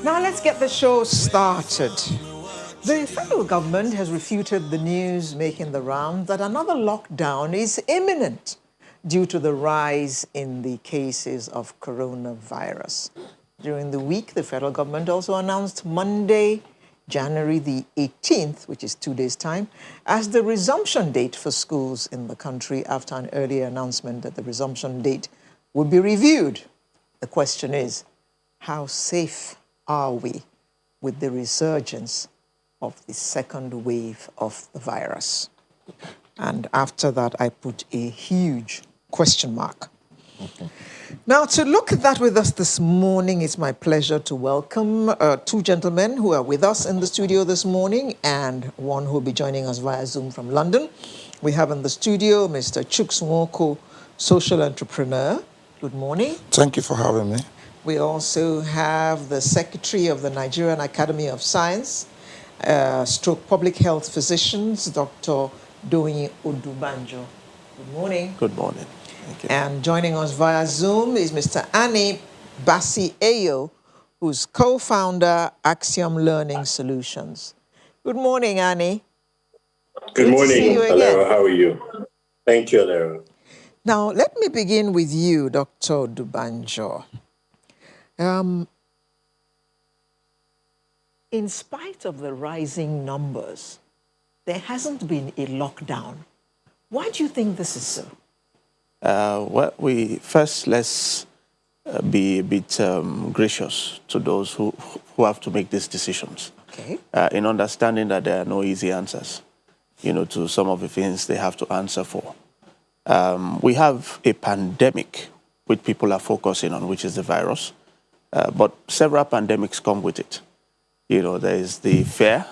Now let's get the show started. The federal government has refuted the news making the round that another lockdown is imminent due to the rise in the cases of coronavirus. During the week, the federal government also announced Monday, January the 18th, which is 2 days' time, as the resumption date for schools in the country after an earlier announcement that the resumption date would be reviewed. The question is, how safe are we with the resurgence of the second wave of the virus? And after that, I put a huge question mark. Now, to look at that with us this morning, it's my pleasure to welcome two gentlemen who are with us in the studio this morning and one who will be joining us via Zoom from London. We have in the studio Mr. Chuks Nwoko, social entrepreneur. Good morning. Thank you for having me. We also have the Secretary of the Nigerian Academy of Science, stroke public health physicians, Dr. Doyin Odubanjo. Good morning. Good morning. Thank you. And joining us via Zoom is Mr. Bassey-Eyo, who's co-founder Axiom Learning Solutions. Good morning, Annie. Good morning, see you again. Alero. How are you? Thank you, Alero. Now, let me begin with you, Dr. Odubanjo. In spite of the rising numbers, there hasn't been a lockdown. Why do you think this is so? Well, let's be a bit gracious to those who have to make these decisions. Okay. In understanding that there are no easy answers, to some of the things they have to answer for. We have a pandemic which people are focusing on, which is the virus. But several pandemics come with it. There is the fear,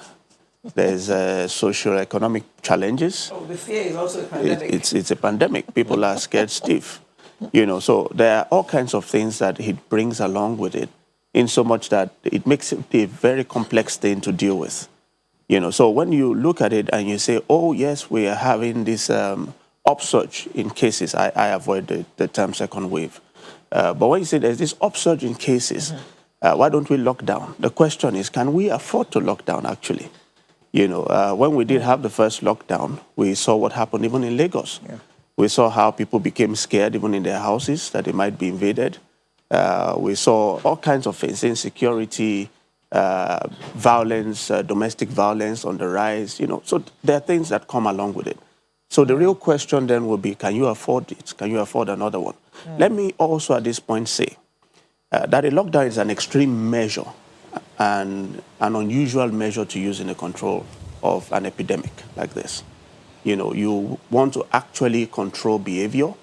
there's socio-economic challenges. Oh, the fear is also a pandemic. It's a pandemic. People are scared stiff. So there are all kinds of things that it brings along with it, in so much that it makes it a very complex thing to deal with. So when you look at it and you say, oh, yes, we are having this upsurge in cases, I avoid the term second wave. But when you say there's this upsurge in cases, why don't we lock down? The question is, can we afford to lock down, actually? When we did have the first lockdown, we saw what happened even in Lagos. Yeah. We saw how people became scared even in their houses, that they might be invaded. We saw all kinds of things, insecurity, violence, domestic violence on the rise. So there are things that come along with it. So the real question then will be, can you afford it? Can you afford another one? Let me also at this point say that a lockdown is an extreme measure and an unusual measure to use in the control of an epidemic like this. You want to actually control behavior.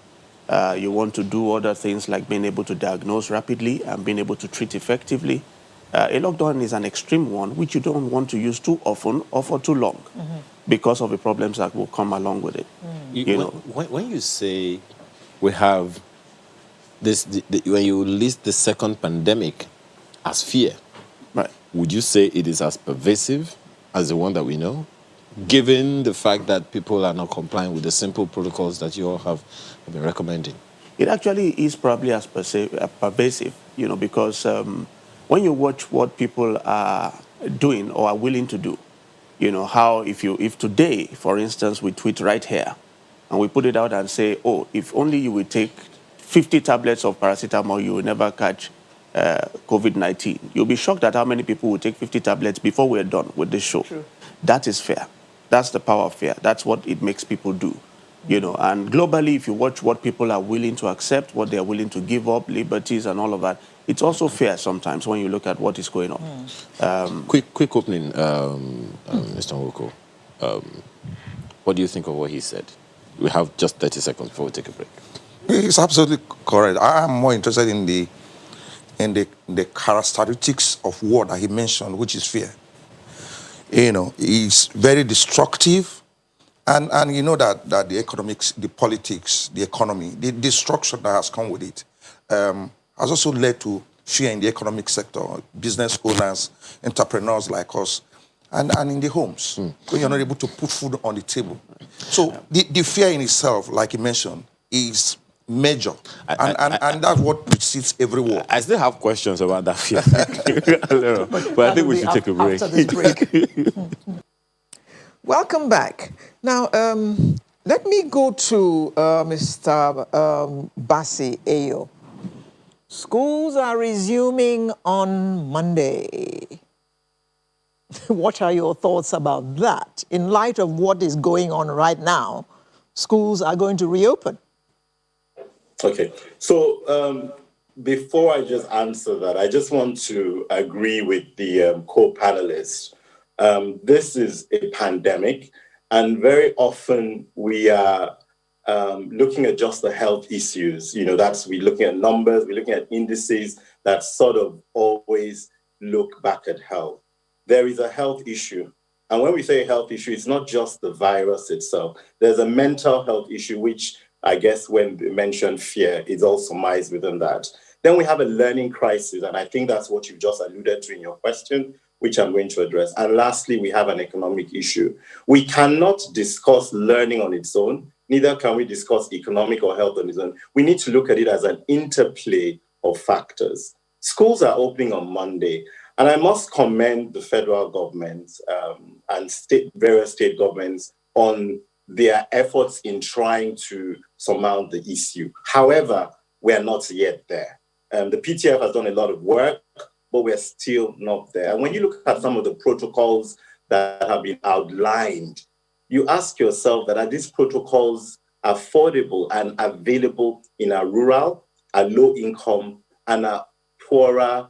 You want to do other things like being able to diagnose rapidly and being able to treat effectively. A lockdown is an extreme one, which you don't want to use too often or for too long because of the problems that will come along with it. When you say we have this, when you list the second pandemic as fear, right, would you say it is as pervasive as the one that we know, given the fact that people are not complying with the simple protocols that you all have been recommending? It actually is probably as pervasive, because when you watch what people are doing or are willing to do, how if today, for instance, we tweet right here and we put it out and say, oh, if only you would take 50 tablets of paracetamol, you will never catch COVID-19. You'll be shocked at how many people will take 50 tablets before we're done with this show. True. That is fear. That's the power of fear. That's what it makes people do. And globally, if you watch what people are willing to accept, what they are willing to give up, liberties and all of that, it's also fair sometimes when you look at what is going on. Quick opening, Mr. Nwoko. What do you think of what he said? We have just 30 seconds before we take a break. It's absolutely correct. I am more interested in the characteristics of what he mentioned, which is fear. It's very destructive. And you know that the economics, the politics, the economy, the destruction that has come with it has also led to fear in the economic sector, business owners, entrepreneurs like us, and in the homes, when you're not able to put food on the table. So the fear in itself, like you mentioned, is major. And that's what precedes every war. I still have questions about that fear. But I think we should take a break. After this break. Welcome back. Now, let me go to Mr. Bassey-Eyo. Schools are resuming on Monday. What are your thoughts about that? In light of what is going on right now, schools are going to reopen. Okay, so before I just answer that, I just want to agree with the co-panelists. This is a pandemic, and very often we are looking at just the health issues. You know, we're looking at numbers, we're looking at indices that sort of always look back at health. There is a health issue. And when we say health issue, it's not just the virus itself. There's a mental health issue, which I guess when they mention fear, is also surmised within that. Then we have a learning crisis, and I think that's what you just alluded to in your question, which I'm going to address. And lastly, we have an economic issue. We cannot discuss learning on its own, neither can we discuss economic or health on its own. We need to look at it as an interplay of factors. Schools are opening on Monday, and I must commend the federal government and various state governments on their efforts in trying to surmount the issue. However, we are not yet there. The PTF has done a lot of work, but we're still not there. And when you look at some of the protocols that have been outlined, you ask yourself that are these protocols affordable and available in a rural, a low income, and a poorer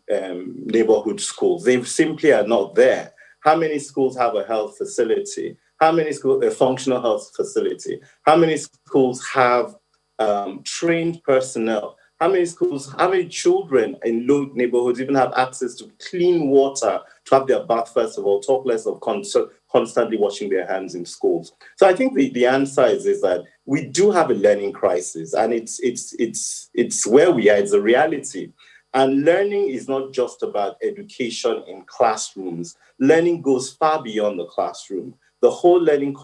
neighborhood schools? They simply are not there. How many schools have a health facility? How many schools a functional health facility? How many schools have trained personnel? How many children in low neighborhoods even have access to clean water to have their bath, first of all, talk less of constantly washing their hands in schools? So I think the answer is that we do have a learning crisis, and it's where we are, it's a reality. And learning is not just about education in classrooms. Learning goes far beyond the classroom. The whole learning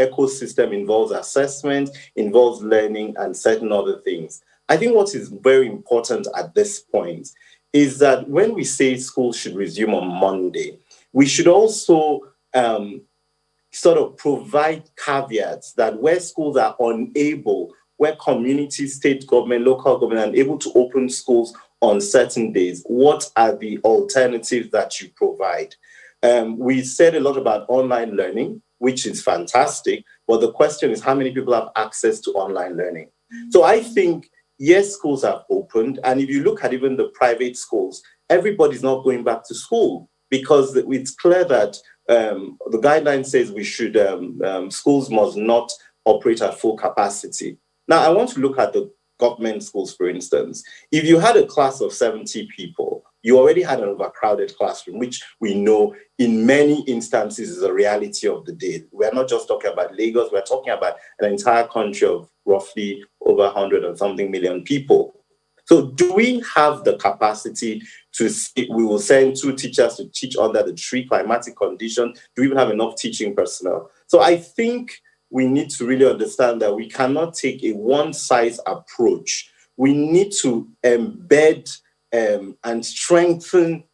ecosystem involves assessment, involves learning, and certain other things. I think what is very important at this point is that when we say schools should resume on Monday, we should also sort of provide caveats that where schools are unable, where community, state government, local government are unable to open schools on certain days, what are the alternatives that you provide? We said a lot about online learning, which is fantastic, but the question is how many people have access to online learning? So I think, yes, schools have opened, and if you look at even the private schools, everybody's not going back to school because it's clear that the guideline says we should, schools must not operate at full capacity. Now, I want to look at the government schools, for instance. If you had a class of 70 people, you already had an overcrowded classroom, which we know in many instances is a reality of the day. We're not just talking about Lagos, we're talking about an entire country of roughly over 100 and something million people. So do we have the capacity to say we will send 2 teachers to teach under the 3 climatic conditions? Do we even have enough teaching personnel? So I think we need to really understand that we cannot take a one-size approach. We need to embed and strengthen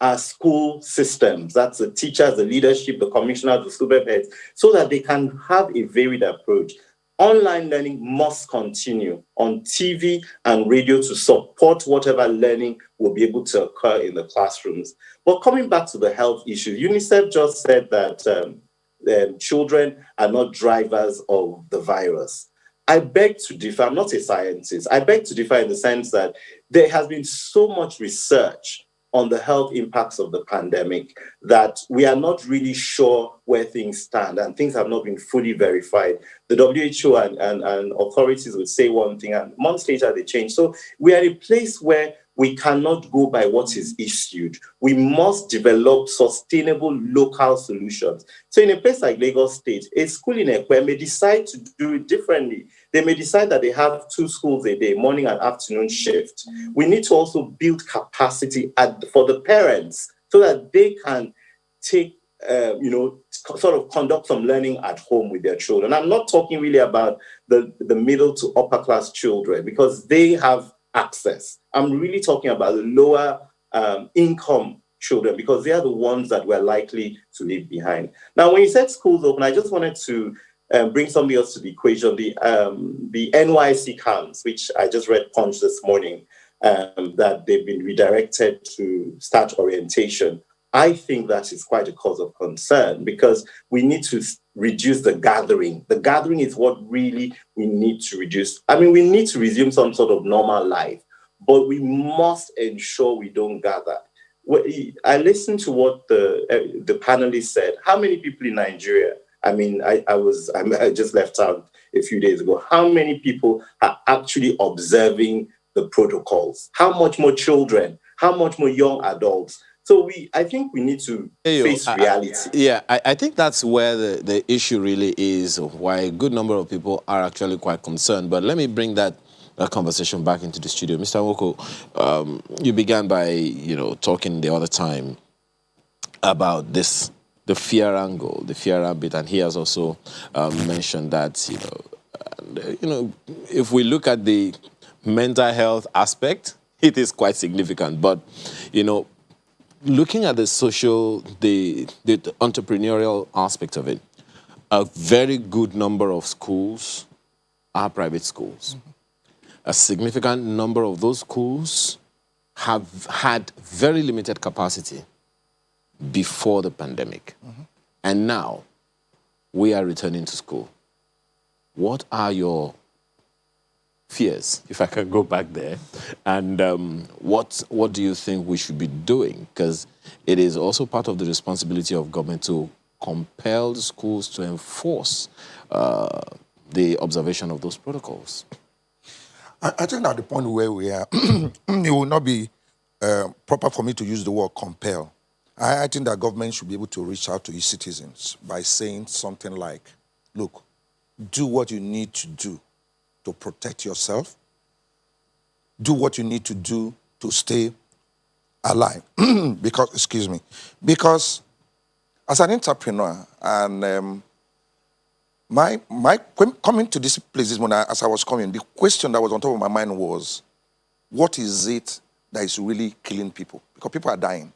our school systems. That's the teachers, the leadership, the commissioners, the school heads, so that they can have a varied approach. Online learning must continue on TV and radio to support whatever learning will be able to occur in the classrooms. But coming back to the health issue, UNICEF just said that children are not drivers of the virus. I beg to differ. I'm not a scientist. I beg to differ in the sense that there has been so much research on the health impacts of the pandemic that we are not really sure where things stand, and things have not been fully verified. The WHO and authorities would say one thing, and months later they change. So we are in a place where we cannot go by what is issued. We must develop sustainable local solutions. So in a place like Lagos State, a school in Ekwe may decide to do it differently. They may decide that they have 2 schools a day, morning and afternoon shift. We need to also build capacity for the parents so that they can take sort of conduct some learning at home with their children. I'm not talking really about the middle to upper class children because they have access. I'm really talking about the lower income children because they are the ones that we're likely to leave behind. Now, when you said schools open, I just wanted to bring something else to the equation, the NYC camps, which I just read Punch this morning, that they've been redirected to start orientation. I think that is quite a cause of concern because we need to reduce the gathering. The gathering is what really we need to reduce. I mean, we need to resume some sort of normal life, but we must ensure we don't gather. I listened to what the panelists said. How many people in Nigeria? I mean, I just left out a few days ago. How many people are actually observing the protocols? How much more children? How much more young adults? So I think we need to face reality. I think that's where the issue really is, why a good number of people are actually quite concerned. But let me bring that conversation back into the studio. Mr. Nwoko, you began by, talking the other time about this, the fear angle, the fear ambit, and he has also mentioned that, if we look at the mental health aspect, it is quite significant. But, looking at the social, the entrepreneurial aspect of it, a very good number of schools are private schools. Mm-hmm. A significant number of those schools have had very limited capacity before the pandemic. Mm-hmm. And now we are returning to school. What are your fears, if I can go back there, and what do you think we should be doing? Because it is also part of the responsibility of government to compel the schools to enforce the observation of those protocols. I think at the point where we are, it will not be proper for me to use the word compel. I think that government should be able to reach out to its citizens by saying something like, look, do what you need to do to protect yourself. Do what you need to do to stay alive. Because as an entrepreneur, and coming to this place this morning, as I was coming, the question that was on top of my mind was, what is it that is really killing people? Because people are dying.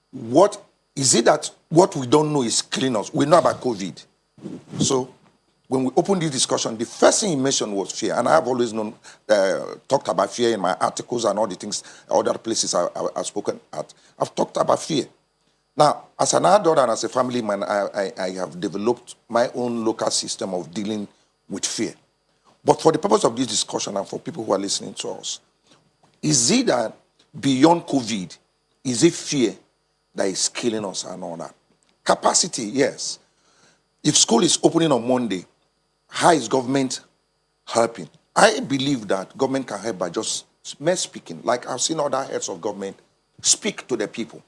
What is it that what we don't know is killing us? We know about COVID. So when we opened this discussion, the first thing he mentioned was fear. And I have always talked about fear in my articles and all the things, other places I've spoken at. I've talked about fear. Now, as an adult and as a family man, I have developed my own local system of dealing with fear. But for the purpose of this discussion and for people who are listening to us, is it that beyond COVID, is it fear that is killing us and all that? Capacity, yes. If school is opening on Monday, how is government helping? I believe that government can help by just mere speaking. Like I've seen other heads of government speak to the people.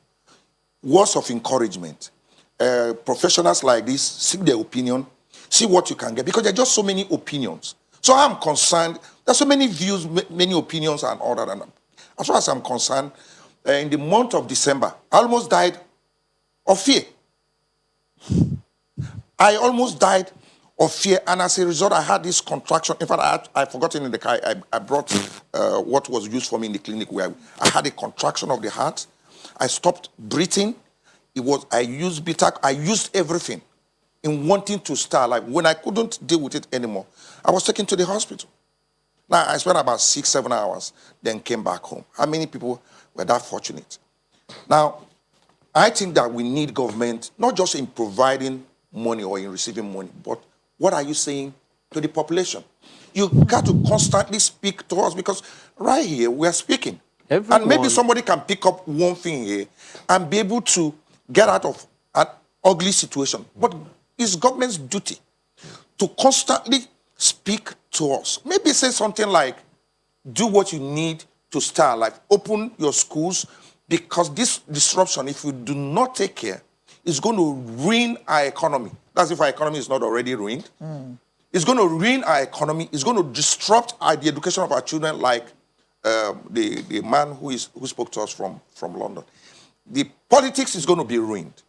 Words of encouragement. Professionals like this seek their opinion, see what you can get, because there are just so many opinions. So I'm concerned, there's so many views, many opinions and all that. And as far as I'm concerned, in the month of December, I almost died of fear. I almost died of fear, and as a result, I had this contraction. In fact, I forgotten in the car, I brought what was used for me in the clinic where I had a contraction of the heart. I stopped breathing. I used BTAC. I used everything in wanting to start. Like when I couldn't deal with it anymore, I was taken to the hospital. Now, I spent about 6-7 hours, then came back home. How many people were that fortunate? Now, I think that we need government, not just in providing money or in receiving money, but what are you saying to the population? You got to constantly speak to us, because right here we are speaking. And maybe somebody can pick up one thing here and be able to get out of an ugly situation. But it's government's duty to constantly speak to us. Maybe say something like, do what you need to start, like open your schools, because this disruption, if you do not take care, is going to ruin our economy. That's if our economy is not already ruined. It's going to ruin our economy. It's going to disrupt the education of our children, like the man who spoke to us from London. the politics is going to be ruined.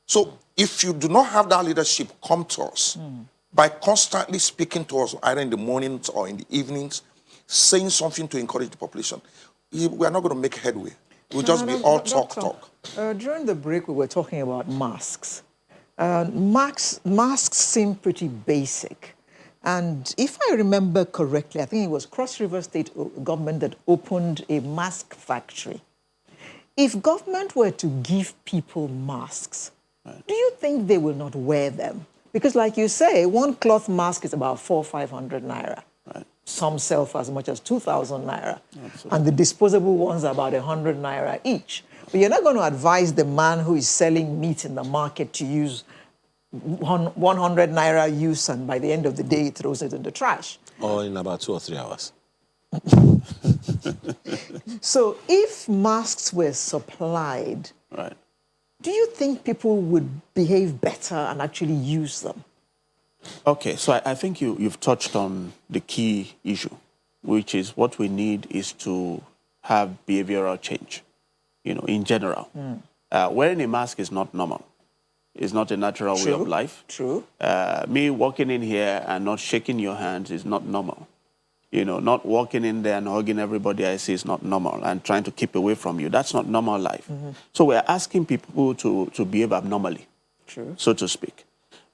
So if you do not have that leadership come to us by constantly speaking to us either in the mornings or in the evenings, saying something to encourage the population, we are not going to make headway. We'll just be all talk. During the break, we were talking about masks. Masks seem pretty basic. And if I remember correctly, I think it was Cross River State government that opened a mask factory. If government were to give people masks, do you think they will not wear them? Because like you say, one cloth mask is about 400 or 500 naira. Right. Some sell for as much as 2,000 naira. Absolutely. And the disposable ones are about 100 naira each. But you're not going to advise the man who is selling meat in the market to use 100 naira use, and by the end of the day, he throws it in the trash. Or in about 2 or 3 hours. So if masks were supplied, Right. do you think people would behave better and actually use them? Okay, so I think you've touched on the key issue, which is what we need is to have behavioral change, in general. Wearing a mask is not normal. It's not a natural way of life. True. Me walking in here and not shaking your hands is not normal. Not walking in there and hugging everybody I see is not normal, and trying to keep away from you. That's not normal life. So we're asking people to behave abnormally, True. so to speak.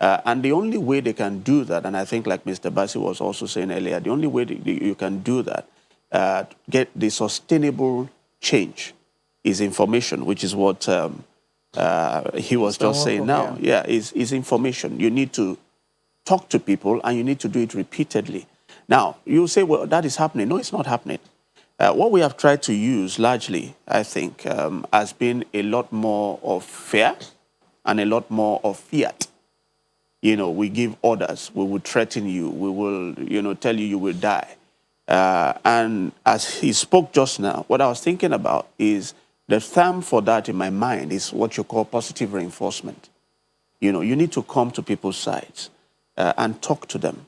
And the only way they can do that, and I think like Mr. Bassey was also saying earlier, the only way you can do that, get the sustainable change, is information, which is what he was just saying now. Yeah, is information. You need to talk to people, and you need to do it repeatedly. Now, you say, well, that is happening. No, it's not happening. What we have tried to use largely, I think, has been a lot more of fear and a lot more of fiat. We give orders. We will threaten you. We will, tell you will die. And as he spoke just now, what I was thinking about is the term for that in my mind is what you call positive reinforcement. You need to come to people's sides and talk to them.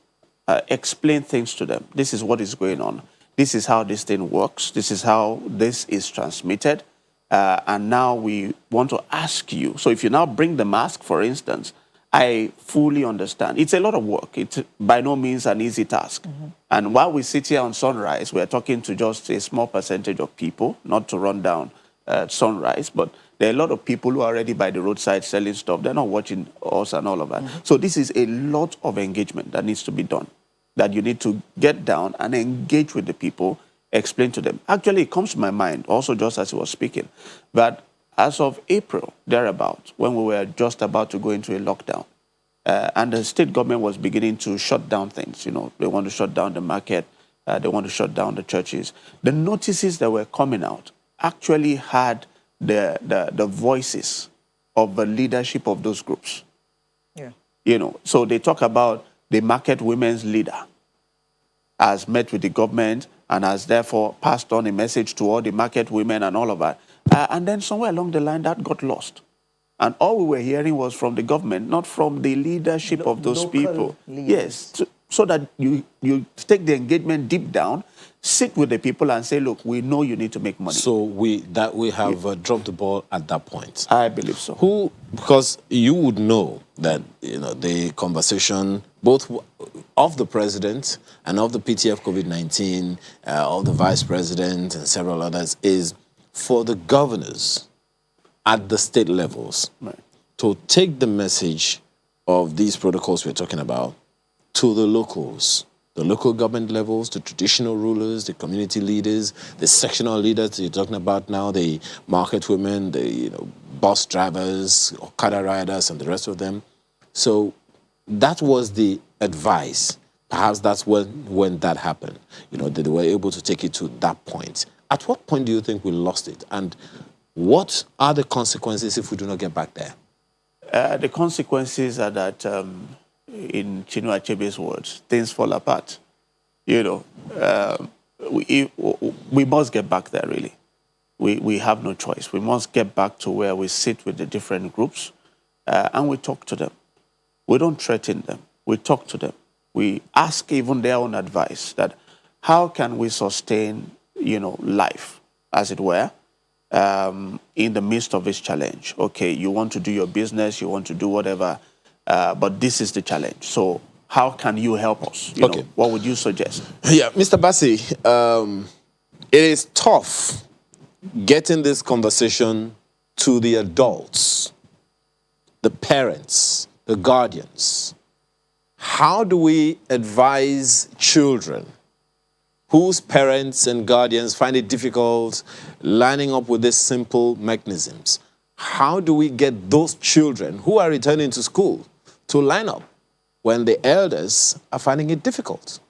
Explain things to them. This is what is going on. This is how this thing works. This is how this is transmitted. And now we want to ask you. So if you now bring the mask, for instance, I fully understand. It's a lot of work. It's by no means an easy task. And while we sit here on Sunrise, we're talking to just a small percentage of people, not to run down Sunrise, but there are a lot of people who are already by the roadside selling stuff. They're not watching us and all of that. So this is a lot of engagement that needs to be done, that you need to get down and engage with the people, explain to them. Actually, it comes to my mind, also just as he was speaking, that as of April, thereabout, when we were just about to go into a lockdown, and the state government was beginning to shut down things, they want to shut down the market, they want to shut down the churches. The notices that were coming out actually had the voices of the leadership of those groups. Yeah. So they talk about the market women's leader has met with the government and has therefore passed on a message to all the market women and all of that. And then somewhere along the line, that got lost. And all we were hearing was from the government, not from the leadership of those people. Leaders. Yes, so that you take the engagement deep down, sit with the people and say, look, we know you need to make money. So we have dropped the ball at that point. I believe so. Because you would know that the conversation both of the president and of the PTF COVID-19, of the vice president and several others, is for the governors at the state levels to take the message of these protocols we're talking about to the locals, the local government levels, the traditional rulers, the community leaders, the sectional leaders you're talking about now, the market women, the bus drivers, Okada riders, and the rest of them. So that was the advice. Perhaps that's when that happened, that they were able to take it to that point. At what point do you think we lost it? And what are the consequences if we do not get back there? The consequences are that, in Chinua Achebe's words, things fall apart. We must get back there, really. We have no choice. We must get back to where we sit with the different groups and we talk to them. We don't threaten them. We talk to them. We ask even their own advice that how can we sustain, life, as it were, in the midst of this challenge. Okay, you want to do your business, you want to do whatever, but this is the challenge. So how can you help us? You Okay. know, what would you suggest? Yeah, Mr. Bassey, it is tough getting this conversation to the adults, the parents, the guardians. How do we advise children whose parents and guardians find it difficult lining up with these simple mechanisms? How do we get those children who are returning to school to line up when the elders are finding it difficult?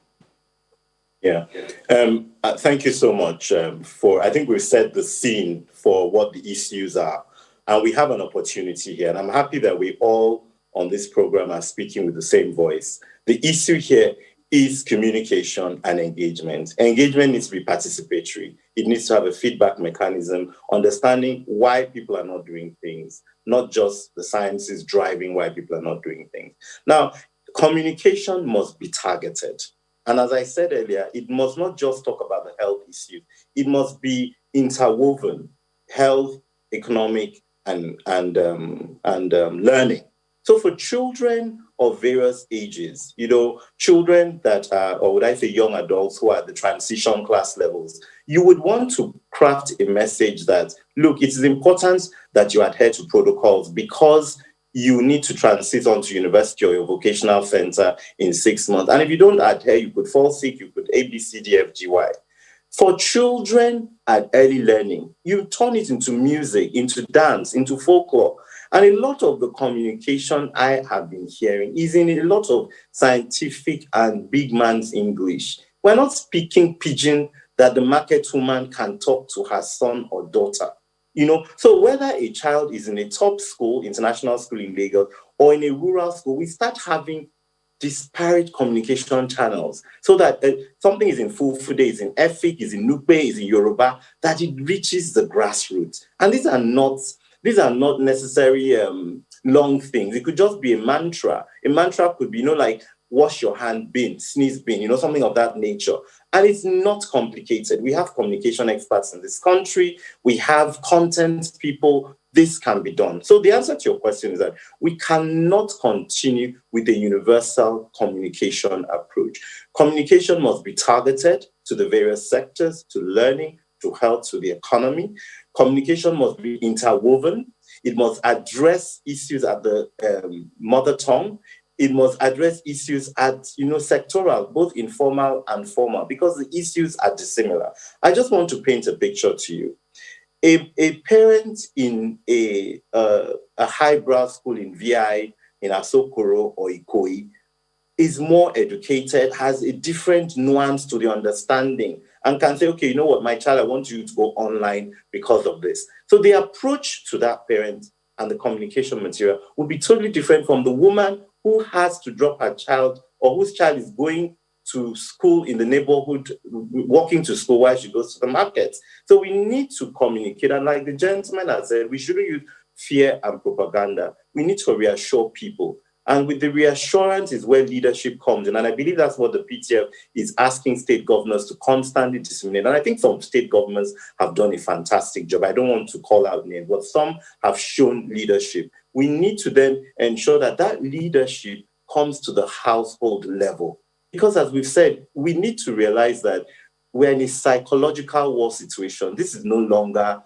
Yeah. Thank you so much I think we've set the scene for what the issues are. And we have an opportunity here. And I'm happy that we all on this program are speaking with the same voice. The issue here is communication and engagement. Engagement needs to be participatory. It needs to have a feedback mechanism, understanding why people are not doing things, not just the sciences driving why people are not doing things. Now, communication must be targeted. And as I said earlier, it must not just talk about the health issue. It must be interwoven, health, economic, and learning. So for children of various ages, children that are, or would I say young adults who are at the transition class levels, you would want to craft a message that, look, it is important that you adhere to protocols because you need to transit onto university or your vocational center in 6 months. And if you don't adhere, you could fall sick, you could A, B, C, D, F, G, Y. For children at early learning, you turn it into music, into dance, into folklore. And a lot of the communication I have been hearing is in a lot of scientific and big man's English. We're not speaking pidgin that the market woman can talk to her son or daughter. So whether a child is in a top school, international school in Lagos, or in a rural school, we start having disparate communication channels so that something is in Fulfude, is in Efik, is in Nupe, is in Yoruba, that it reaches the grassroots. And these are not necessary long things. It could just be a mantra. A mantra could be, like, wash your hand bin, sneeze bin, something of that nature. And it's not complicated. We have communication experts in this country. We have content people. This can be done. So the answer to your question is that we cannot continue with the universal communication approach. Communication must be targeted to the various sectors, to learning, to health, to the economy. Communication must be interwoven. It must address issues at the mother tongue. It must address issues at, sectoral, both informal and formal, because the issues are dissimilar. I just want to paint a picture to you. A parent in a highbrow school in VI, in Asokoro or Ikoyi, is more educated, has a different nuance to the understanding, and can say, okay, you know what, my child, I want you to go online because of this. So the approach to that parent and the communication material would be totally different from the woman who has to drop her child or whose child is going to school in the neighborhood, walking to school while she goes to the market. So we need to communicate. And like the gentleman has said, we shouldn't use fear and propaganda. We need to reassure people. And with the reassurance is where leadership comes in. And I believe that's what the PTF is asking state governors to constantly disseminate. And I think some state governments have done a fantastic job. I don't want to call out names, but some have shown leadership. We need to then ensure that that leadership comes to the household level. Because as we've said, we need to realize that we're in a psychological war situation. This is no longer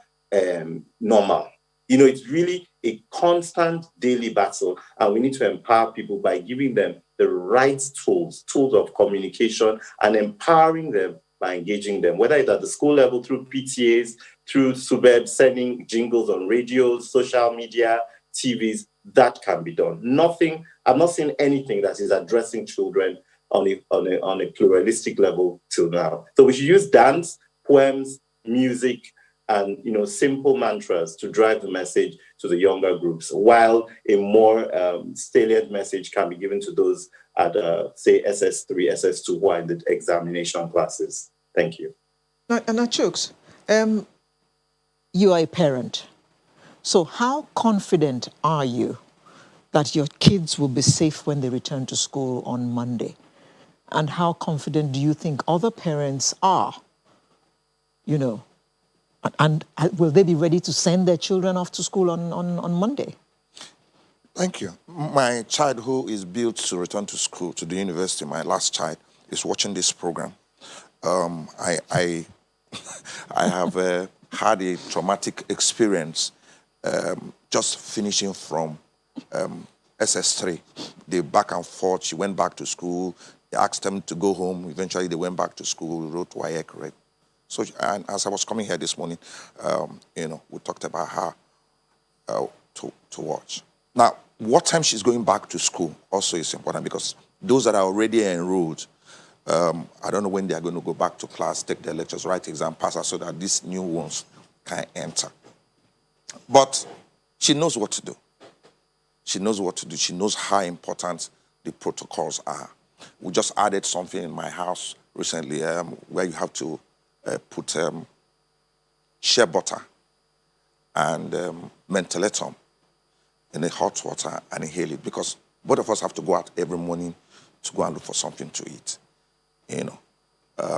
normal. It's really a constant daily battle, and we need to empower people by giving them the right tools of communication, and empowering them by engaging them, whether it's at the school level through PTAs, through SUBEB, sending jingles on radios, social media, TVs. That can be done. I'm not seeing anything that is addressing children on a pluralistic level till now. So we should use dance, poems, music, and simple mantras to drive the message to the younger groups, while a more salient message can be given to those at say SS3, SS2 who are in the examination classes. Thank you. Now, Chooks, you are a parent. So how confident are you that your kids will be safe when they return to school on Monday? And how confident do you think other parents are, And will they be ready to send their children off to school on Monday? Thank you. My child, who is built to return to school, to the university, my last child, is watching this program. I have had a traumatic experience just finishing from SS3. They back and forth. She went back to school. They asked them to go home. Eventually, they went back to school, wrote WAEC, right? So, and as I was coming here this morning, we talked about her to watch. Now, what time she's going back to school also is important, because those that are already enrolled, I don't know when they are going to go back to class, take their lectures, write exam, pass her, so that these new ones can enter. But she knows what to do. She knows what to do. She knows how important the protocols are. We just added something in my house recently where you have to put shea butter and mentholatum in the hot water and inhale it, because both of us have to go out every morning to go and look for something to eat,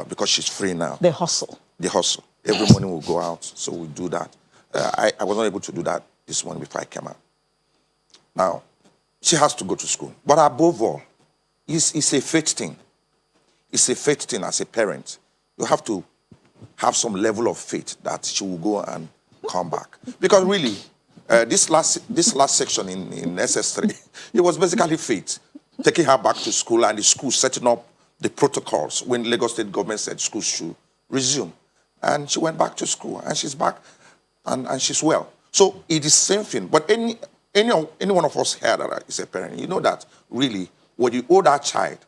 because she's free now. The hustle. The hustle. Every morning we'll go out, so we do that. I was not able to do that this morning before I came out. Now, she has to go to school. But above all, it's a faith thing. It's a faith thing as a parent. You have to have some level of faith that she will go and come back. Because really, this last section in SS3, it was basically faith. Taking her back to school and the school setting up the protocols when Lagos State government said school should resume. And she went back to school and she's back and she's well. So it is the same thing. But any one of us here that is a parent, you know that really what you owe that child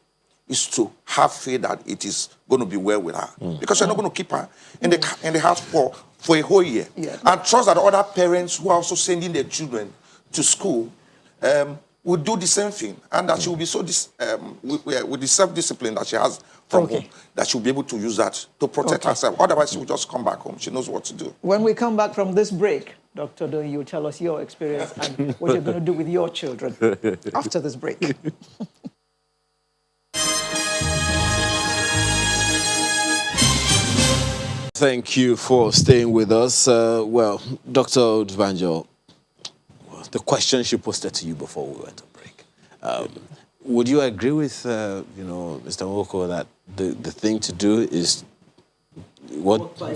is to have faith that it is going to be well with her. Because you're not going to keep her in the house for a whole year. Yeah. And trust that other parents who are also sending their children to school will do the same thing. And that she will be so, with the self-discipline that she has from home, that she'll be able to use that to protect herself. Otherwise, she will just come back home. She knows what to do. When we come back from this break, Dr. Do, you tell us your experience and what you're going to do with your children after this break. Thank you for staying with us. Well, Dr. Odubanjo, the question she posted to you before we went to break. Would you agree with, Mr. Nwoko, that the thing to do is what? Follow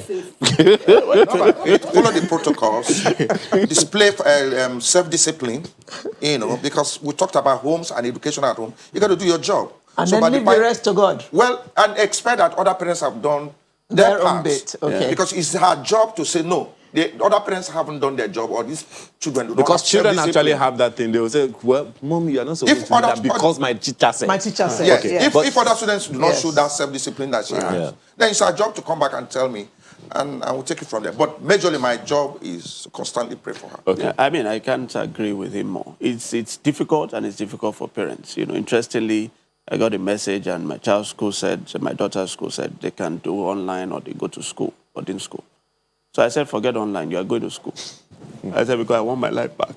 the protocols, display self-discipline, because we talked about homes and education at home. You got to do your job. And so then leave the rest to God. Well, and expect that other parents have done their own bit. Okay. Because it's her job to say no. The other parents haven't done their job, or these children do not Because have children actually have that thing. They will say, well, Mommy, you're not supposed to do that because my teacher said. My teacher said. Yes. Okay. If other students do not show that self-discipline that she has, then it's our job to come back and tell me, and I will take it from there. But majorly, my job is to constantly pray for her. Okay. I mean, I can't agree with him more. It's difficult, and it's difficult for parents. Interestingly, I got a message, and my daughter's school said they can do online or they go to school, boarding school. So I said, forget online, you are going to school. I said, because I want my life back.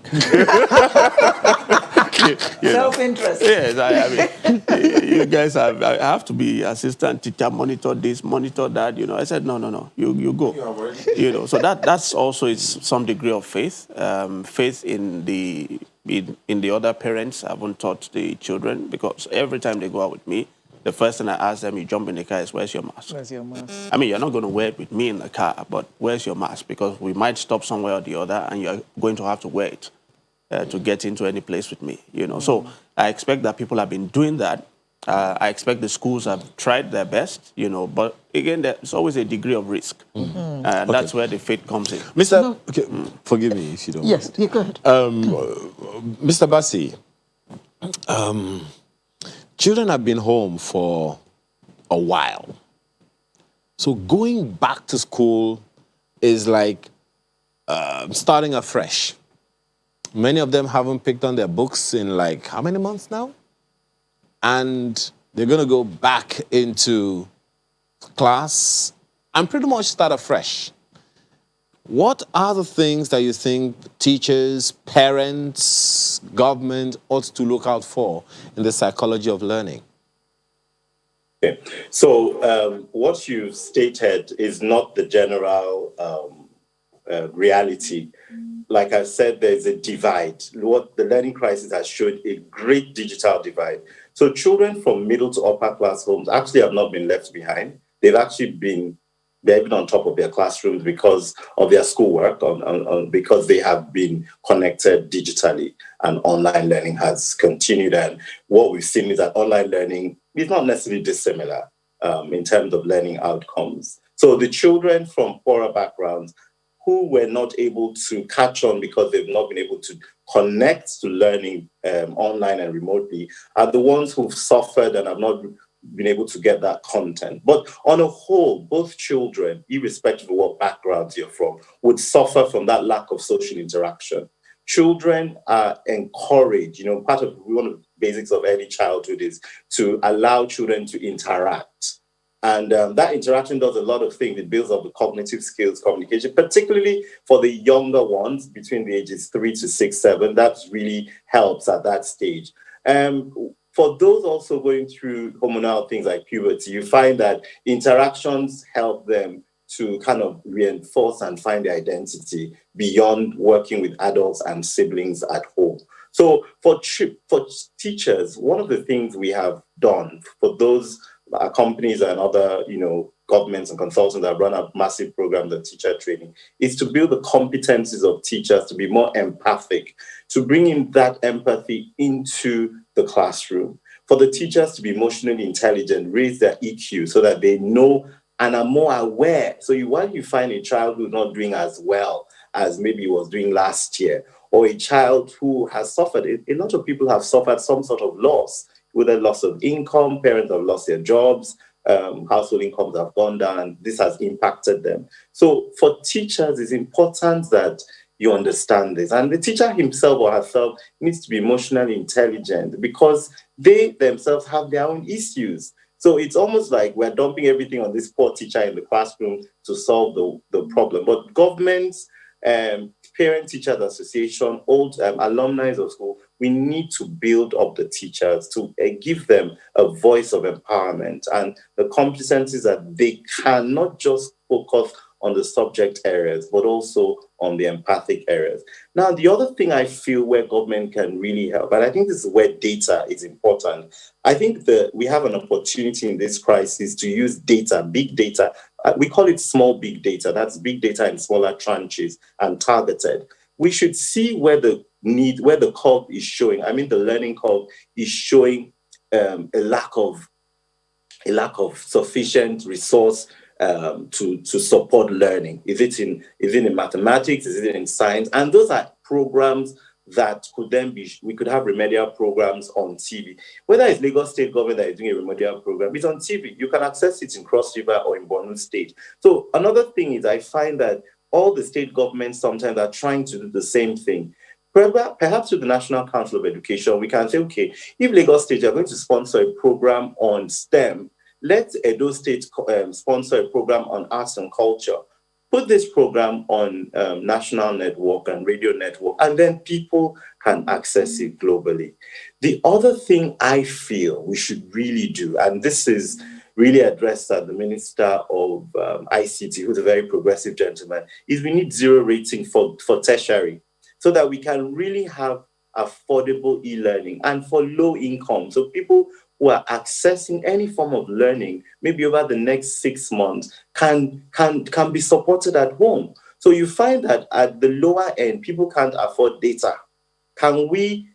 Self-interest. Yes, I mean, you guys I have to be assistant teacher, monitor this, monitor that. I said, no, you go. So that's also is some degree of faith. Faith in the other parents. I haven't taught the children, because every time they go out with me, the first thing I ask them, you jump in the car, is where's your mask? Where's your mask? I mean, you're not going to wear it with me in the car, but where's your mask? Because we might stop somewhere or the other, and you're going to have to wear it to get into any place with me. So I expect that people have been doing that. I expect the schools have tried their best. But again, there's always a degree of risk, and that's where the faith comes in. Mr. Forgive me if you don't. Yes, you go ahead. Mr. Bassey, children have been home for a while. So going back to school is like starting afresh. Many of them haven't picked on their books in like how many months now? And they're going to go back into class and pretty much start afresh. What are the things that you think teachers, parents, government ought to look out for in the psychology of learning? Okay. So what you stated is not the general reality. Like I said, there's a divide. What the learning crisis has showed, a great digital divide. So children from middle to upper class homes actually have not been left behind. They're even on top of their classrooms because of their schoolwork, because they have been connected digitally, and online learning has continued. And what we've seen is that online learning is not necessarily dissimilar in terms of learning outcomes. So the children from poorer backgrounds who were not able to catch on because they've not been able to connect to learning online and remotely are the ones who've suffered and have not been able to get that content. But on a whole, both children, irrespective of what backgrounds you're from, would suffer from that lack of social interaction. Children are encouraged, part of one of the basics of early childhood is to allow children to interact. And that interaction does a lot of things. It builds up the cognitive skills, communication, particularly for the younger ones between the ages 3 to 6, 7. That really helps at that stage. For those also going through hormonal things like puberty, you find that interactions help them to kind of reinforce and find their identity beyond working with adults and siblings at home. So for teachers, one of the things we have done for those companies and other, governments and consultants that run a massive program of teacher training is to build the competencies of teachers to be more empathic, to bring in that empathy into the classroom, for the teachers to be emotionally intelligent, raise their EQ so that they know and are more aware. So while you find a child who's not doing as well as maybe he was doing last year, or a child who has suffered, a lot of people have suffered some sort of loss, whether loss of income, parents have lost their jobs, household incomes have gone down, and this has impacted them. So for teachers, it's important that you understand this. And the teacher himself or herself needs to be emotionally intelligent because they themselves have their own issues. So it's almost like we're dumping everything on this poor teacher in the classroom to solve the problem. But governments, parent teachers association, old alumni of school, we need to build up the teachers to give them a voice of empowerment and the competencies that they cannot just focus on the subject areas, but also on the empathic areas. Now, the other thing I feel where government can really help, and I think this is where data is important. I think that we have an opportunity in this crisis to use data, big data. We call it small big data. That's big data in smaller tranches and targeted. We should see where the curve is showing. I mean, the learning curve is showing a lack of sufficient resource to support learning. Is it in mathematics? Is it in science? And those are programs that could then we could have remedial programs on TV. Whether it's Lagos State government that is doing a remedial program, it's on TV. You can access it in Cross River or in Borno State. So another thing is I find that all the state governments sometimes are trying to do the same thing. Perhaps with the National Council of Education, we can say, okay, if Lagos State are going to sponsor a program on STEM, let Edo State sponsor a program on arts and culture. Put this program on national network and radio network, and then people can access it globally. The other thing I feel we should really do, and this is really addressed at the Minister of ICT, who's a very progressive gentleman, is we need zero rating for tertiary so that we can really have affordable e-learning and for low income. So people who are accessing any form of learning, maybe over the next 6 months, can be supported at home. So you find that at the lower end, people can't afford data. Can we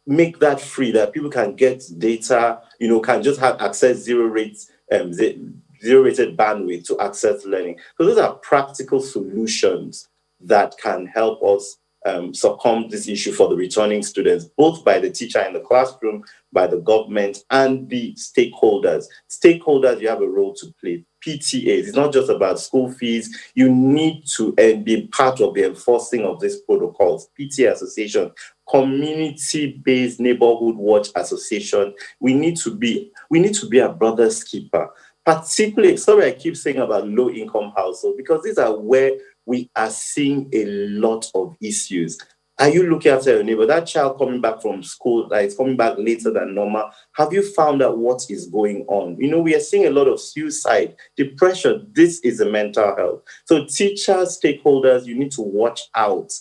make that free, that people can get data, can just have access zero-rated bandwidth to access learning? So those are practical solutions that can help us succumb this issue for the returning students, both by the teacher in the classroom, by the government, and the stakeholders. Stakeholders, you have a role to play. PTAs, it's not just about school fees. You need to be part of the enforcing of these protocols. PTA association, community-based neighborhood watch association. We need to be a brother's keeper. Particularly, sorry, I keep saying about low-income households because these are where we are seeing a lot of issues. Are you looking after your neighbor? That child coming back from school, that is coming back later than normal, have you found out what is going on? You know, we are seeing a lot of suicide, depression. This is a mental health. So teachers, stakeholders, you need to watch out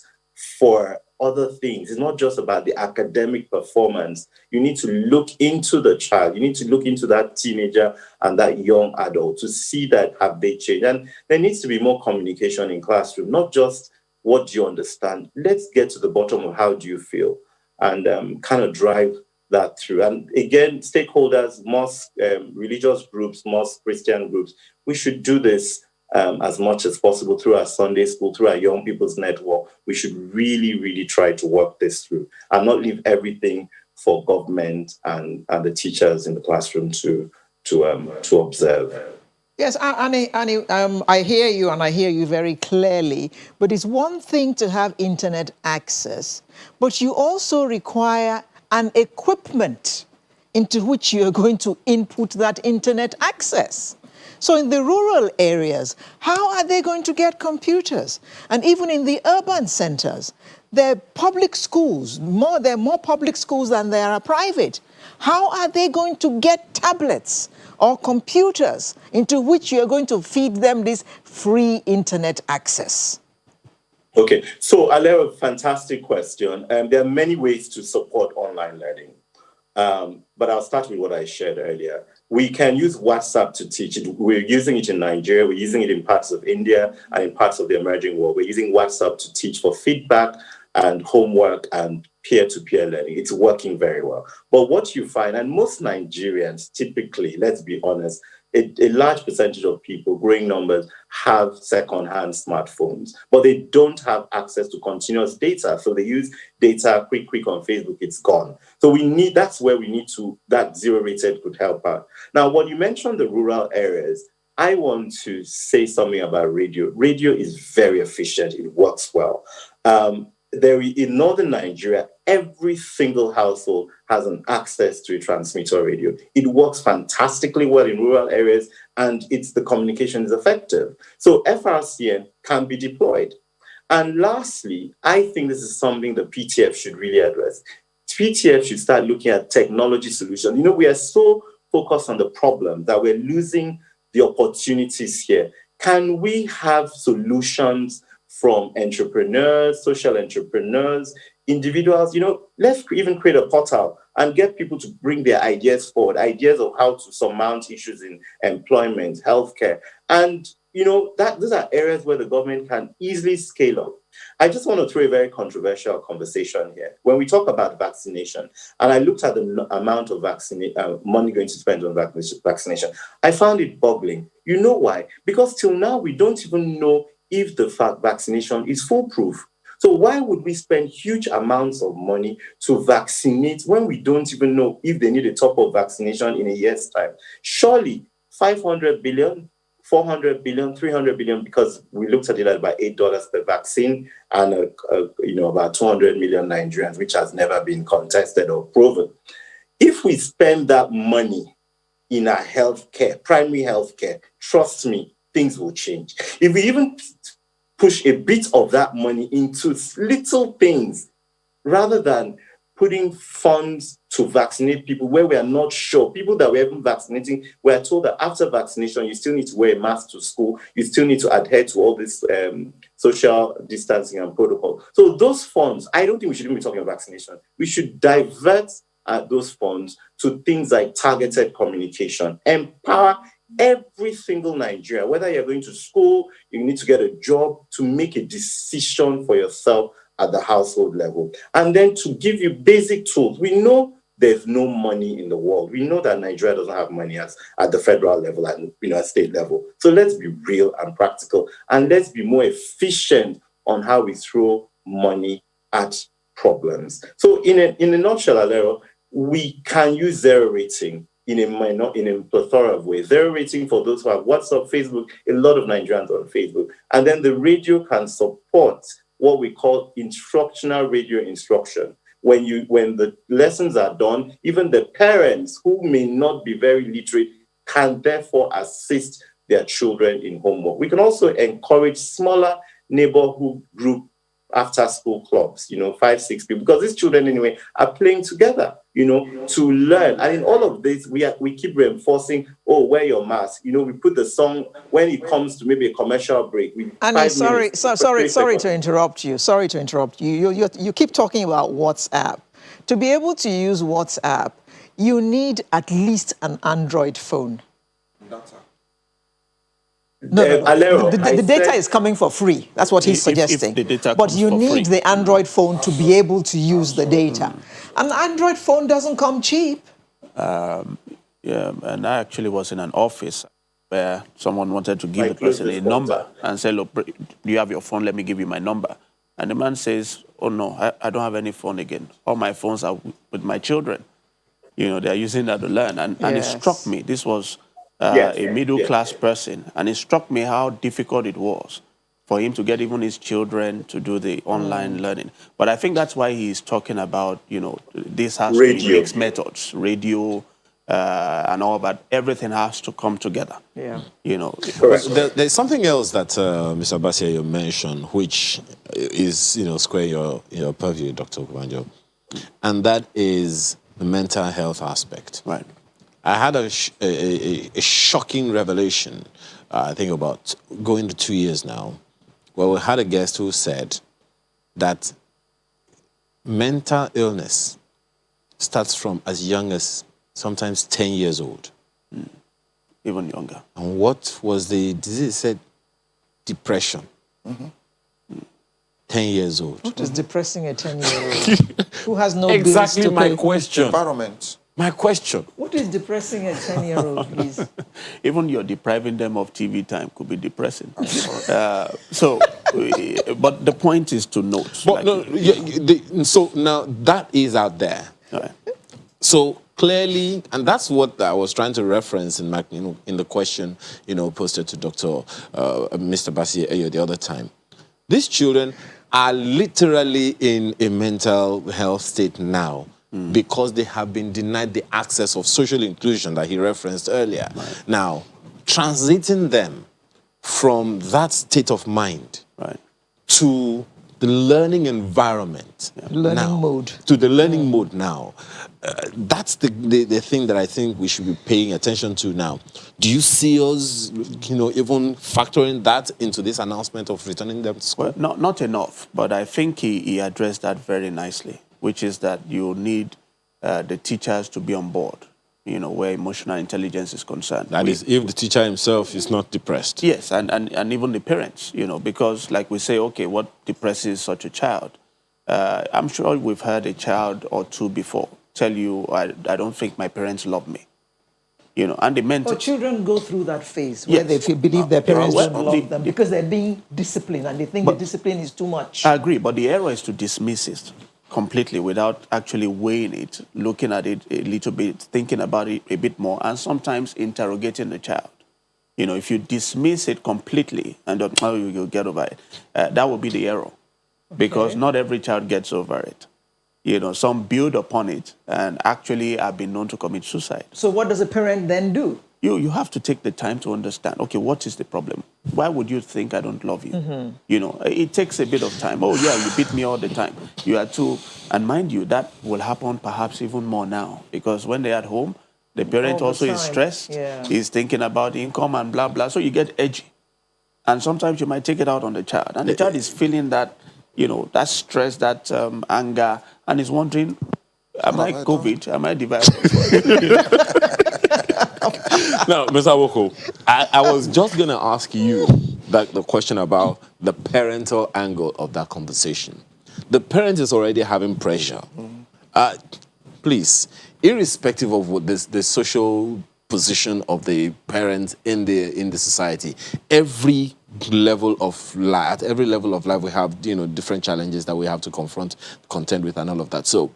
for other things. It's not just about the academic performance. You need to look into the child. You need to look into that teenager and that young adult to see that have they changed. And there needs to be more communication in classroom, not just what do you understand? Let's get to the bottom of how do you feel and kind of drive that through. And again, stakeholders, mosque, religious groups, mosque, Christian groups, we should do this as much as possible through our Sunday school, through our young people's network. We should really, really try to work this through and not leave everything for government and the teachers in the classroom to observe. Yes, Annie, I hear you, and I hear you very clearly. But it's one thing to have internet access, but you also require an equipment into which you are going to input that internet access. So in the rural areas, how are they going to get computers? And even in the urban centers, there are public schools. There are more public schools than there are private. How are they going to get tablets or computers into which you're going to feed them this free internet access? Okay, so Alera, fantastic question. There are many ways to support online learning, but I'll start with what I shared earlier. We can use WhatsApp to teach it. We're using it in Nigeria. We're using it in parts of India and in parts of the emerging world. We're using WhatsApp to teach for feedback and homework and peer-to-peer learning. It's working very well. But what you find, and most Nigerians typically, let's be honest, a large percentage of people, growing numbers, have second-hand smartphones, but they don't have access to continuous data. So they use data quick on Facebook, it's gone. So that's where we need to, that zero-rated could help out. Now, when you mentioned the rural areas, I want to say something about radio. Radio is very efficient. It works well. In northern Nigeria, every single household has an access to a transmitter radio. It works fantastically well in rural areas, and the communication is effective. So FRCN can be deployed. And lastly, I think this is something the PTF should really address. PTF should start looking at technology solutions. You know, we are so focused on the problem that we're losing the opportunities here. Can we have solutions from entrepreneurs, social entrepreneurs, individuals? You know, let's even create a portal and get people to bring their ideas forward, ideas of how to surmount issues in employment, healthcare. And, you know, those are areas where the government can easily scale up. I just want to throw a very controversial conversation here. When we talk about vaccination, and I looked at the amount of money going to spend on vaccination, I found it boggling. You know why? Because till now, we don't even know if the vaccination is foolproof. So why would we spend huge amounts of money to vaccinate when we don't even know if they need a top-up vaccination in a year's time? Surely 500 billion, 400 billion, 300 billion, because we looked at it at about $8 per vaccine and about 200 million Nigerians, which has never been contested or proven. If we spend that money in our healthcare, primary healthcare, trust me, things will change. If we even push a bit of that money into little things, rather than putting funds to vaccinate people where we are not sure, people that we're even vaccinating, we are told that after vaccination, you still need to wear a mask to school, you still need to adhere to all this social distancing and protocol. So those funds, I don't think we should even be talking about vaccination. We should divert those funds to things like targeted communication, empower every single Nigerian, whether you're going to school, you need to get a job, to make a decision for yourself at the household level. And then to give you basic tools. We know there's no money in the world. We know that Nigeria doesn't have money at the federal level and at state level. So let's be real and practical, and let's be more efficient on how we throw money at problems. So in a nutshell, Alero, we can use zero rating in a plethora of ways. Zero rating for those who have WhatsApp, Facebook, a lot of Nigerians on Facebook. And then the radio can support what we call instructional radio instruction. When the lessons are done, even the parents who may not be very literate can therefore assist their children in homework. We can also encourage smaller neighborhood group after school clubs, 5, 6 people, because these children anyway are playing together, to learn. And in all of this, we keep reinforcing, oh, wear your mask. We put the song when it comes to maybe a commercial break. And sorry to interrupt you. Sorry to interrupt you. You keep talking about WhatsApp. To be able to use WhatsApp, you need at least an Android phone. No. The data is coming for free. That's what he's suggesting. If the data but comes you for need free. the Android phone to be able to use the data. An Android phone doesn't come cheap. Yeah, and I actually was in an office where someone wanted to give the person a number and say, look, do you have your phone? Let me give you my number. And the man says, oh, no, I don't have any phone again. All my phones are with my children. They're using that to learn. And it struck me. This was a middle-class person. And it struck me how difficult it was for him to get even his children to do the online learning. But I think that's why he's talking about, this has to be mixed methods, radio, and all that. Everything has to come together. Yeah. There's something else that Mr. Bassey-Eyo mentioned, which is, square your purview, Dr. Okubanjo, and that is the mental health aspect. Right. I had a shocking revelation, I think about going to 2 years now, where we had a guest who said that mental illness starts from as young as sometimes 10 years old. Even younger. And what was the disease? It said depression. 10 years old. What is depressing a 10-year-old who has no bills Exactly to my pay? question. Environment. My question. What is depressing a 10-year-old, please? Even you're depriving them of TV time could be depressing. But the point is to note. But so now that is out there. Right. So clearly, and that's what I was trying to reference in the question, posted to Mr. Bassey-Eyo the other time. These children are literally in a mental health state now because they have been denied the access of social inclusion that he referenced earlier. Right. Now, transiting them from that state of mind to the learning environment, to the learning mode now. That's the thing that I think we should be paying attention to now. Do you see us, even factoring that into this announcement of returning them to school? Well, not enough, but I think he addressed that very nicely, which is that you need the teachers to be on board, where emotional intelligence is concerned. That is, if the teacher himself is not depressed. Yes, and even the parents, because like we say, okay, what depresses such a child? I'm sure we've heard a child or two before tell you, I don't think my parents love me. And they meant children go through that phase where they believe their parents don't love them because they're being disciplined and they think the discipline is too much. I agree, but the error is to dismiss it completely without actually weighing it, looking at it a little bit, thinking about it a bit more, and sometimes interrogating the child. If you dismiss it completely and don't, you'll get over it, that will be the error. Because not every child gets over it. Some build upon it and actually have been known to commit suicide. So what does a parent then do? You have to take the time to understand, okay, what is the problem? Why would you think I don't love you? It takes a bit of time. Oh, yeah, you beat me all the time. You are too. And mind you, that will happen perhaps even more now. Because when they're at home, the parent also is stressed. Yeah. He's thinking about income and blah, blah. So you get edgy. And sometimes you might take it out on the child. And the child is feeling that, that stress, that anger, and is wondering, am I COVID? Am I the virus? Now, Mr. Woko, I was just going to ask you the question about the parental angle of that conversation. The parent is already having pressure. Please, irrespective of what the social position of the parents in the society, every level of life, at every level of life, we have different challenges that we have to contend with, and all of that. So,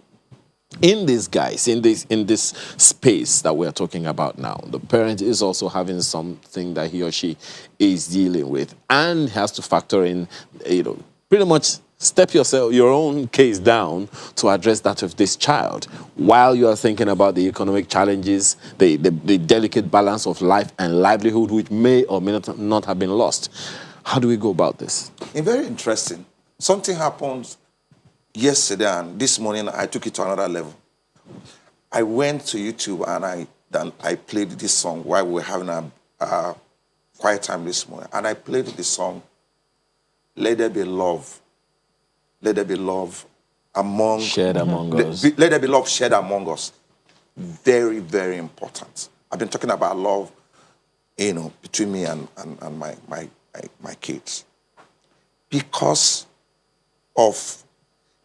in this space that we are talking about now, the parent is also having something that he or she is dealing with, and has to factor in, pretty much step your own case down to address that of this child, while you are thinking about the economic challenges, the delicate balance of life and livelihood, which may or may not have been lost. How do we go about this? Very interesting. Something happened yesterday, and this morning I took it to another level. I went to YouTube and I played this song while we were having a quiet time this morning. And I played the song, Let There Be Love. Let there be love among... Shared among us. Let there be love shared among us. Very, very important. I've been talking about love, between me and my kids. Because of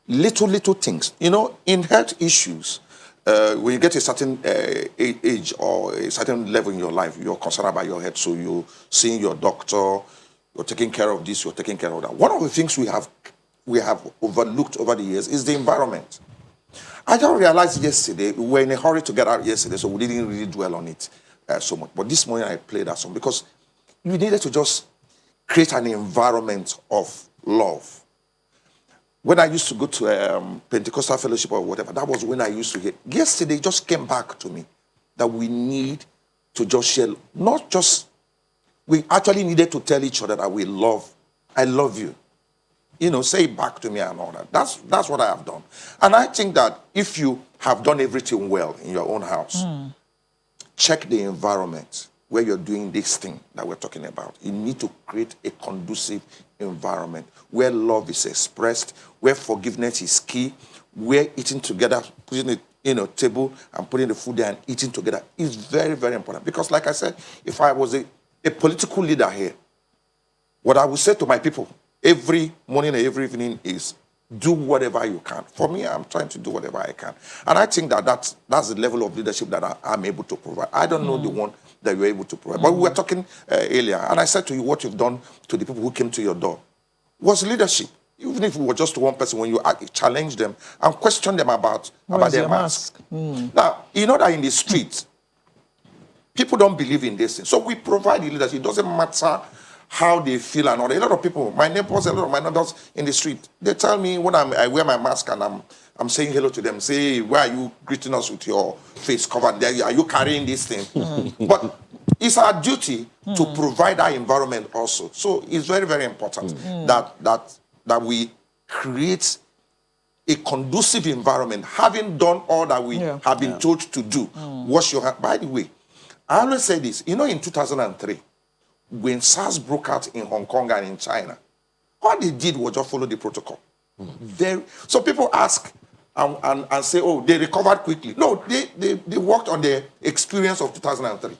little things. In health issues, when you get a certain age or a certain level in your life, you're concerned about your health. So you're seeing your doctor, you're taking care of this, you're taking care of that. One of the things we have overlooked over the years is the environment. I just realized yesterday, we were in a hurry to get out yesterday, so we didn't really dwell on it so much. But this morning I played that song because you needed to just create an environment of love. When I used to go to Pentecostal fellowship or whatever, that was when I used to hear. Yesterday just came back to me that we need to just share, not just, we actually needed to tell each other that I love you. Say it back to me and all that. That's what I have done. And I think that if you have done everything well in your own house, check the environment where you're doing this thing that we're talking about. You need to create a conducive environment where love is expressed, where forgiveness is key, where eating together, putting it in a table and putting the food there and eating together is very, very important. Because like I said, if I was a political leader here, what I would say to my people every morning and every evening is do whatever you can. For me, I'm trying to do whatever I can. And I think that that's the level of leadership that I'm able to provide. I don't know the one that you're able to provide. But we were talking earlier, and I said to you what you've done to the people who came to your door was leadership. Even if it was just one person, when you challenge them and question them about their mask. Now, you know that in the street, people don't believe in this thing. So we provide the leadership. It doesn't matter how they feel and all that. A lot of people, my neighbors, a lot of my neighbors in the street, they tell me when I wear my mask and I'm saying hello to them, say, why are you greeting us with your face covered? Are you carrying this thing? But it's our duty to provide that environment also. So it's very, very important that we create a conducive environment, having done all that we have been told to do. Wash your hands. By the way, I always say this, in 2003, when SARS broke out in Hong Kong and in China, all they did was just follow the protocol. So people ask and say, oh, they recovered quickly. No, they worked on the experience of 2003.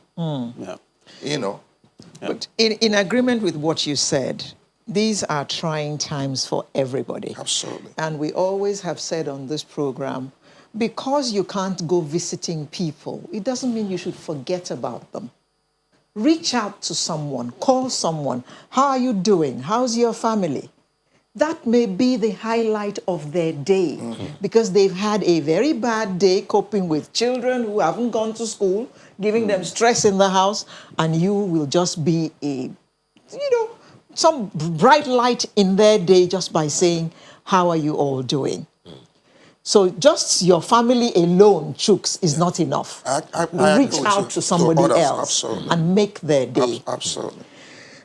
But in agreement with what you said, these are trying times for everybody. Absolutely. And we always have said on this program, because you can't go visiting people, it doesn't mean you should forget about them. Reach out to someone, call someone. How are you doing? How's your family? That may be the highlight of their day because they've had a very bad day coping with children who haven't gone to school, giving them stress in the house, and you will just be some bright light in their day just by saying, how are you all doing? So just your family alone, Chooks, is not enough. I reach out to somebody else absolutely. And make their day. Absolutely.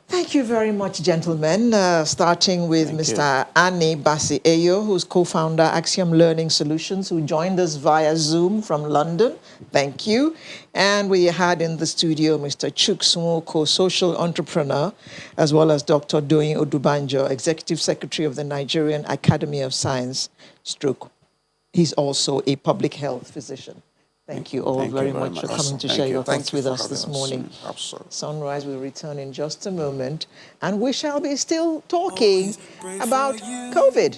Thank you very much, gentlemen. Starting with Mr. Annie Bassey-Eyo, who's co-founder Axiom Learning Solutions, who joined us via Zoom from London. Thank you. And we had in the studio Mr. Chooks Nwoko, social entrepreneur, as well as Dr. Doyin Odubanjo, Executive Secretary of the Nigerian Academy of Science, Stroke. He's also a public health physician. Thank you all very much for coming to share your thoughts with us this morning. Absolutely. Sunrise will return in just a moment, and we shall be still talking about COVID.